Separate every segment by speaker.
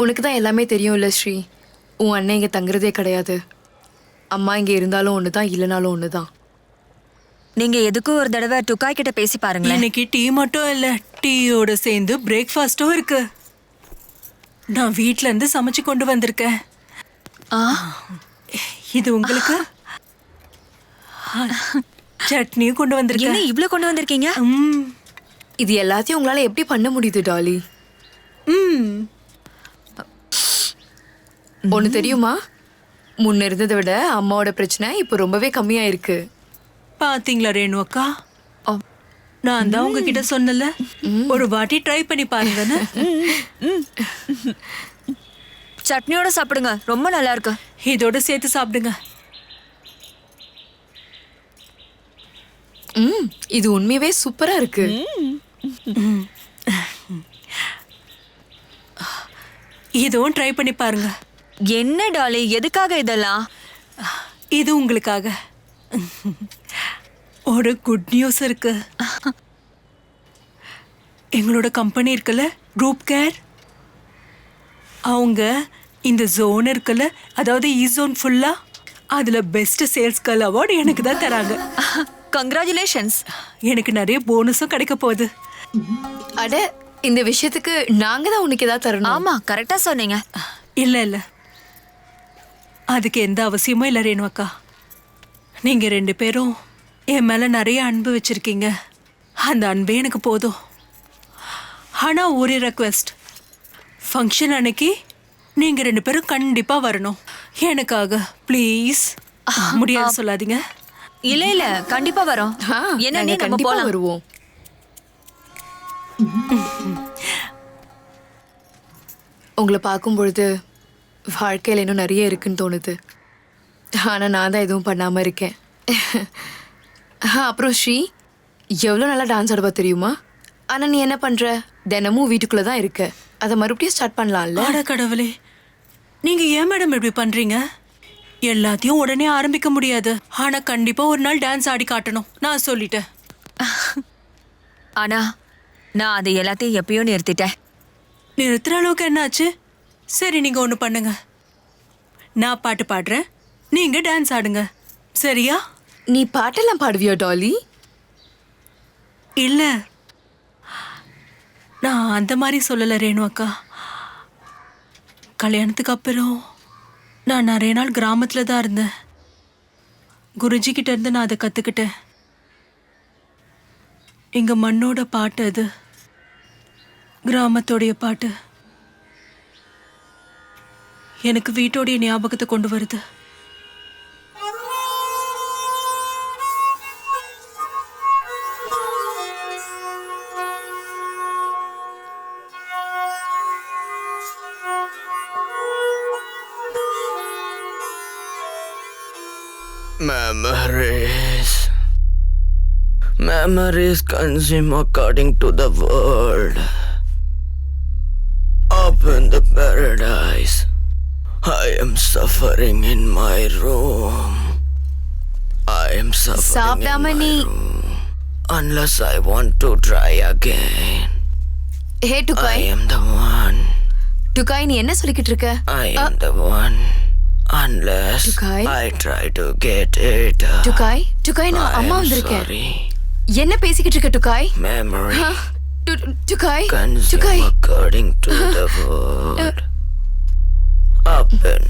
Speaker 1: உனக்கு தான் எல்லாமே தெரியும்ல ஸ்ரீ. உன் அண்ணன் இங்கே தங்குறதே கிடையாது. அம்மா இங்கே இருந்தாலும் ஒன்று தான், இல்லைனாலும் ஒன்று தான்.
Speaker 2: நீங்க எதுக்கும் ஒரு தடவை டுக்காய் கிட்ட பேசி பாருங்களேன்.
Speaker 3: இன்னைக்கு டீ மட்டும் இல்ல, டீயோட சேர்ந்து பிரேக்ஃபாஸ்டும் இருக்கு. நான் வீட்ல இருந்து சமைச்சு கொண்டு வந்திருக்கேன். இது உங்களுக்கு. சட்னியும் கொண்டு வந்திருக்கேன்.
Speaker 2: என்ன இவ்ளோ கொண்டு வந்திருக்கீங்க?
Speaker 1: இது எல்லாத்தையும் உங்களால் எப்படி பண்ண முடியுது டாலி? ஒன்று தெரியுமா, முன்ன இருந்ததை விட அம்மாவோட பிரச்சனை இப்போ ரொம்பவே கம்மியாக இருக்கு.
Speaker 3: பாத்தீங்களா ரேணு அக்கா, நான் தான் உங்ககிட்ட சொன்னல, ஒரு வாட்டி ட்ரை பண்ணி பாருங்கன்னு.
Speaker 2: சட்னியோட சாப்பிடுங்க, ரொம்ப நல்லா இருக்கு.
Speaker 3: இதோட சேர்த்து சாப்பிடுங்க.
Speaker 1: இது உண்மையவே சூப்பரா இருக்கு.
Speaker 3: இதுவும் ட்ரை பண்ணி பாருங்க.
Speaker 2: என்ன டாலி, எதுக்காக இதெல்லாம்?
Speaker 3: இது உங்களுக்காக. ஒரு குட் நியூஸ் இருக்கு. எங்களோட கம்பெனி இருக்குல்ல, ரூப் கேர், அவங்க இந்த ஜோன் இருக்குல்ல, அதாவது இ ஜோன் ஃபுல்லா, அதுல பெஸ்ட் சேல்ஸ் கேர்ள் அவார்டு எனக்கு தான் தராங்க.
Speaker 2: கங்க்ராச்சுலேஷன்ஸ்.
Speaker 3: எனக்கு நிறைய போனஸும் கிடைக்க போகுது.
Speaker 1: அட, இந்த விஷயத்துக்கு நாங்க தான் உனக்கு ஏதாவது தரணும்.
Speaker 2: ஆமா, கரெக்டா சொன்னீங்க.
Speaker 3: இல்ல இல்ல, அதுக்கு எந்த அவசியமும் இல்லை ரேணு அக்கா. நீங்க 2 பேரும் என் மேல நிறைய அன்பு வச்சிருக்கீங்க. அந்த அன்பே எனக்கு போதும். ஆனா ஒரு ரெக்வெஸ்ட், ஃபங்க்ஷன் அன்னைக்கு நீங்க 2 பேரும் கண்டிப்பா வரணும் எனக்காக, ப்ளீஸ். முடியாது சொல்லாதீங்க.
Speaker 2: இல்ல இல்ல, கண்டிப்பா வரோம். என்ன
Speaker 1: நாங்க
Speaker 2: நம்ம
Speaker 1: கண்டிப்பா
Speaker 2: போலாம்.
Speaker 1: வருவோம். உங்களை பார்க்கும் பொழுது வாழ்க்கையில் இன்னும் நிறைய இருக்குன்னு தோணுது. ஆனால் நான் தான் எதுவும் பண்ணாமல் இருக்கேன். அப்புறம் ஸ்ரீ, எவ்வளோ நல்லா டான்ஸ் ஆடுவா தெரியுமா? ஆனால் நீ என்ன பண்ணுற? தினமும் வீட்டுக்குள்ளே தான் இருக்க. அதை மறுபடியும் ஸ்டார்ட் பண்ணலாம்ல?
Speaker 3: அட கடவுளே, நீங்க ஏன் மேடம் இப்படி பண்றீங்க? எல்லாத்தையும் உடனே ஆரம்பிக்க முடியாது. ஆனா கண்டிப்பா ஒரு நாள் டான்ஸ் ஆடி காட்டணும், நான் சொல்லிட்டேன்.
Speaker 2: ஆனா நான் அதை எல்லாத்தையும் எப்பயோ நிறுத்திட்டேன்.
Speaker 3: நிறுத்துற அளவுக்கு என்னாச்சு? சரி, நீங்க ஒண்ணு பண்ணுங்க, நான் பாட்டு பாடுறேன், நீங்க டான்ஸ் ஆடுங்க, சரியா?
Speaker 1: நீ பாட்டெல்லாம் பாடுவியா டாலி?
Speaker 3: இல்ல, நான் அந்த மாதிரி சொல்லல ரேணு அக்கா. கல்யாணத்துக்கு அப்புறம் நான் நிறைய நாள் கிராமத்துல தான் இருந்தேன். குருஜி கிட்ட இருந்து நான் அதை கத்துக்கிட்டேன். எங்க மண்ணோட பாட்டு அது, கிராமத்தோடைய பாட்டு. எனக்கு வீட்டோடைய ஞாபகத்தை கொண்டு வருது.
Speaker 4: Memories consume according to the world. Up in the paradise, I am suffering in my room. I am suffering
Speaker 1: சாப்பிடாம
Speaker 4: in my
Speaker 1: நீ
Speaker 4: room. Unless I want to try again.
Speaker 1: Hey
Speaker 4: I
Speaker 1: டுகாய்,
Speaker 4: am the one.
Speaker 1: டுகாய் நீ என்ன சொல்லிக்கிட்டு இருக்க?
Speaker 4: I am the one. Unless
Speaker 1: Tukai?
Speaker 4: I try to get it.
Speaker 1: டுகாய், டுகாய் நான்
Speaker 4: I
Speaker 1: அம்மா
Speaker 4: am
Speaker 1: வந்திருக்கேன்.
Speaker 4: sorry.
Speaker 1: என்ன பேசிக்கிட்டு இருக்க டுகாய்?
Speaker 4: Memory
Speaker 1: டுகாய்,
Speaker 4: consume
Speaker 1: டுகாய்,
Speaker 4: according to the world. Up in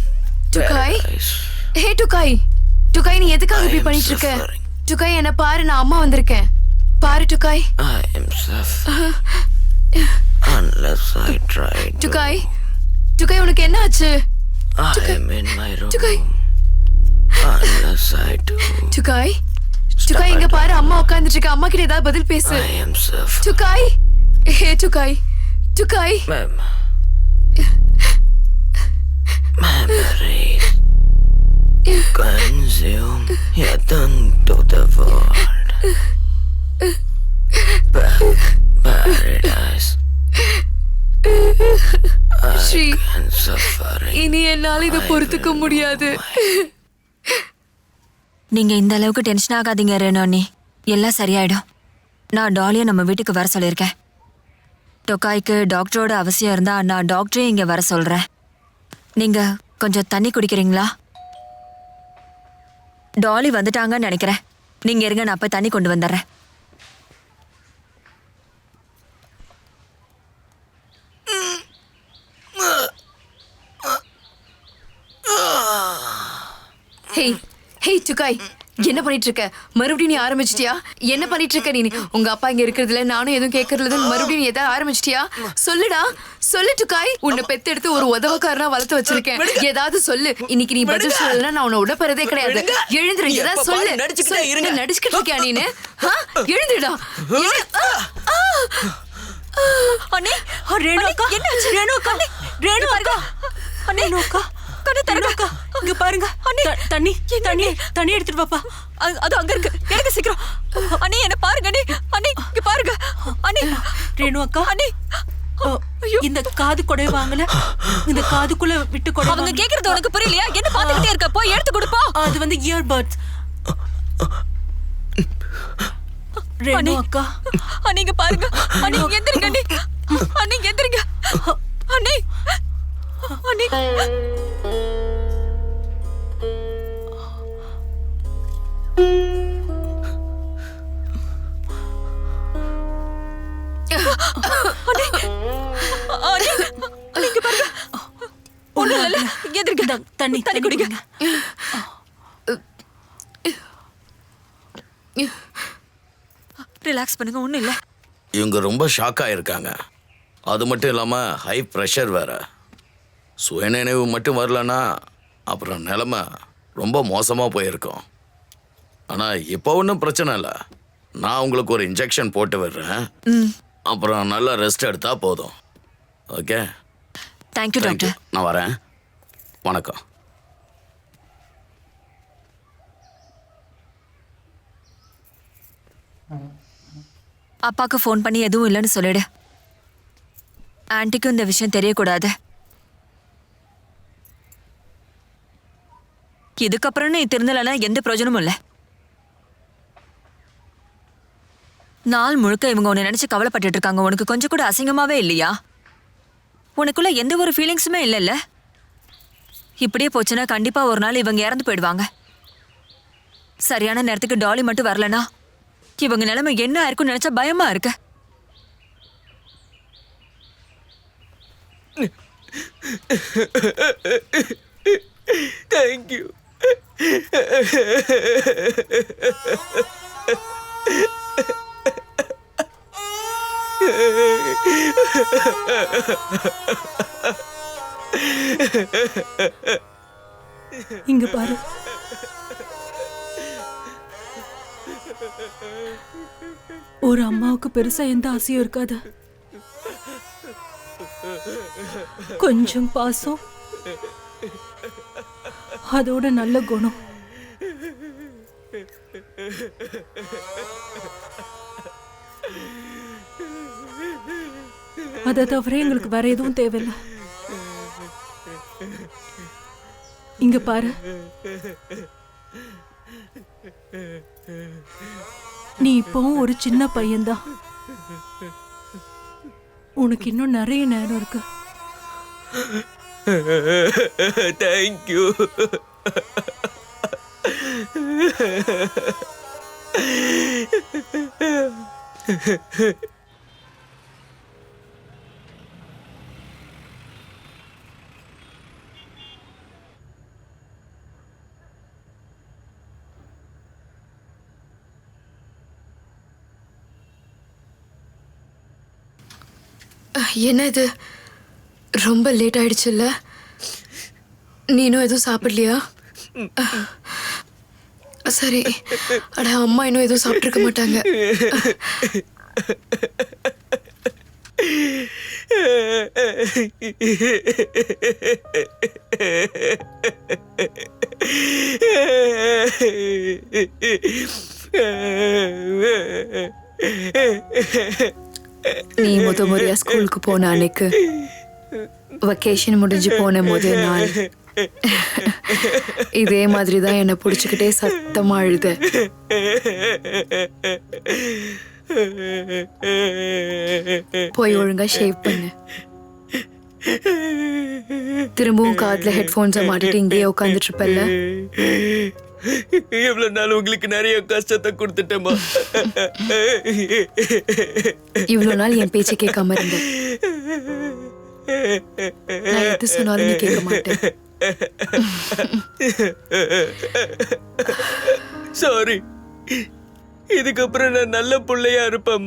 Speaker 1: டுகாய்,
Speaker 4: paradise.
Speaker 1: ஹே டுகாய், டுகாய் நீ எதுக்காக இப்படி
Speaker 4: I am
Speaker 1: பண்ணிட்டு இருக்க?
Speaker 4: suffering.
Speaker 1: டுகாய் என்ன பாரு, நான் அம்மா வந்திருக்கேன். பாரு டுகாய்.
Speaker 4: I am suffering. Unless I try to.
Speaker 1: டுகாய், டுகாய் உனக்கு என்ன ஆச்சு?
Speaker 4: I am in my room.
Speaker 1: டுகாய்,
Speaker 4: Unless I do.
Speaker 1: டுகாய், டுகாய் இங்க பாரு, அம்மா உட்கார்ந்துட்டு இருக்க. அம்மா கிட்ட ஏதாவது பதில் பேசு.
Speaker 4: I am suffering.
Speaker 1: டுகாய், hey டுகாய், டுகாய்.
Speaker 4: Memories consume your tongue to the world. Paradise.
Speaker 1: Sri,
Speaker 4: I am suffering.
Speaker 1: இனி என்னால இதை பொறுத்துக்க முடியாது.
Speaker 2: நீங்க இந்த அளவுக்கு டென்ஷன் ஆகாதீங்க ரேணு அண்ணி, எல்லாம் சரியாயிடும். நான் டாலியை நம்ம வீட்டுக்கு வர சொல்லியிருக்கேன். டொக்காய்க்கு டாக்டரோட அவசியம் இருந்தா நான் டாக்டரே இங்க வர சொல்றேன். நீங்க கொஞ்சம் தண்ணி குடிக்கிறீங்களா? டாலி வந்துட்டாங்கன்னு நினைக்கிறேன். நீங்க இருங்க, நான் போய் தண்ணி கொண்டு வந்துடுறேன்.
Speaker 1: ஹே ஹே டுகாய், என்ன பண்ணிட்டு இருக்க? மறுபடியும் நீ ஆரம்பிச்சிட்டியா? என்ன பண்ணிட்டு இருக்க நீ? உங்க அப்பா இங்க இருக்கிறதுல நானும் எதுவும் கேட்கறதுல மறுபடியும் நீ ஏதாவது ஆரம்பிச்சிட்டியா? சொல்லுடா, சொல்லு டுகாய். உன்னை பெத்து எடுத்து ஒரு உதவக்காரனா வளர்த்து வச்சிருக்கேன். ஏதாவது சொல்லு. இன்னைக்கு நீ பதில் சொல்லலன்னா நான் உன்னை உடப்பறதே கிடையாது. எழுந்துரு, ஏதாவது சொல்லு. நடிச்சுக்கிட்டு இருக்கியா நீனு? எழுந்துடா.
Speaker 3: அண்ணே, ரேணுகா, என்னாச்சு? ரேணுகா, ரேணுகா, அண்ணே, ரேணுகா, ரேணுகா, இங்க பாருங்க. அண்ணே, தண்ணி தண்ணி தண்ணி எடுத்துட்டு வாப்பா.
Speaker 2: அது அங்க இருக்கு, எனக்கு சீக்கிரம். அண்ணே, என்ன பாருங்க அண்ணே. அண்ணே, இங்க பாருங்க அண்ணே.
Speaker 3: ரேணுகா,
Speaker 2: அண்ணே,
Speaker 3: இந்த காது கொடை வாங்கல, இந்த காதுக்குள்ள விட்டு கொடை.
Speaker 2: அவங்க கேக்குறது உனக்கு புரியலையா? என்ன பாத்துக்கிட்டே இருக்க? போய் எடுத்து கொடுப்பா.
Speaker 3: அது வந்து இயர்பட்ஸ். ரேணுகா,
Speaker 2: அண்ணே, இங்க பாருங்க. அண்ணே, எந்திரிங்க அண்ணே. அண்ணே, எந்திரிங்க அண்ணே. அண்ணே,
Speaker 3: தண்ணி தண்ணி குடிங்க.
Speaker 2: ரிலாக்ஸ் பண்ணுங்க, ஒண்ணும் இல்ல.
Speaker 4: இவங்க ரொம்ப ஷாக் ஆயிருக்காங்க. அது மட்டும் இல்லாமல் ஹை ப்ரெஷர் வேற. சுயநினைவு மட்டும் வரலன்னா அப்புறம் நிலைமை ரொம்ப மோசமாக போயிருக்கும். ஆனால் இப்போ ஒன்றும் பிரச்சனை இல்லை. நான் உங்களுக்கு ஒரு இன்ஜெக்ஷன் போட்டு விடுறேன். அப்புறம் நல்லா ரெஸ்ட் எடுத்தா போதும். Okay,
Speaker 2: thank you doctor.
Speaker 4: நான் வரேன். வணக்கம்.
Speaker 2: அப்பாக்கு ஃபோன் பண்ணி எதுவும் இல்லைன்னு சொல்லிடு. ஆன்ட்டிக்கும் இந்த விஷயம் தெரியக்கூடாது. இதுக்கப்புறம் நீ திருந்தலன்னா எந்த பிரயோஜனமும் இல்லை. நாள் முழுக்க இவங்க உன்னை நினைச்சு கவலைப்பட்டு இருக்காங்க. உனக்கு கொஞ்சம் கூட அசிங்கமாவே இல்லையா? உனக்குள்ள எந்த ஒரு ஃபீலிங்ஸுமே இல்லைல்ல? இப்படியே போச்சுன்னா கண்டிப்பா ஒரு நாள் இவங்க இறந்து போயிடுவாங்க. சரியான நேரத்துக்கு டாலி மட்டும் வரலனா இவங்க நிலைமை என்ன ஆயிருக்கும்னு நினைச்சா பயமா இருக்கு.
Speaker 4: தேங்க்யூ.
Speaker 3: இங்க பாரு, ஒரு அம்மாவுக்கு பெருசா எந்த ஆசையும் இருக்காது. கொஞ்சம் பாசம், அதோட நல்ல குணம். அதை தவிர எங்களுக்கு வேற எதுவும் தேவையில்லை. இங்க பாரு, நீ இப்பவும் ஒரு சின்ன பையன்தான். உனக்கு இன்னும் நிறைய நேரம் இருக்கு.
Speaker 4: தேங்க்யூ.
Speaker 1: என்ன இது, ரொம்ப லேட் ஆயிடுச்சுல்ல? நீனும் எதுவும் சாப்பிடலையா? சரி, அட அம்மா இன்னும் எதுவும் சாப்பிட்டுருக்க மாட்டாங்க. நீ முறையா ஸ்கூலுக்கு போன அன்னைக்கு வெக்கேஷன் முடிஞ்சு போன முதல் நாள் இதே மாதிரிதான் என்னை பிடிச்சுக்கிட்டே சத்தமா அழுத. போய் ஒழுங்கா ஷேவ் பண்ணு. திரும்பவும் காதுல ஹெட்போன்ஸை மாட்டிட்டு இங்கேயே உட்காந்துட்டு இருப்பல்ல.
Speaker 5: இவ்வளவு நாள் உங்களுக்கு நிறைய கஷ்டத்தை கொடுத்துட்டேமா.
Speaker 1: இவ்வளவு நாள் என் பேச்சை கேட்காம இருந்தேன். நான் எது சொன்னாலும் நீ கேட்க மாட்டேன்.
Speaker 5: சாரி. இதுக்கப்புறம் நான் நல்ல பிள்ளையா இருப்பேம்மா.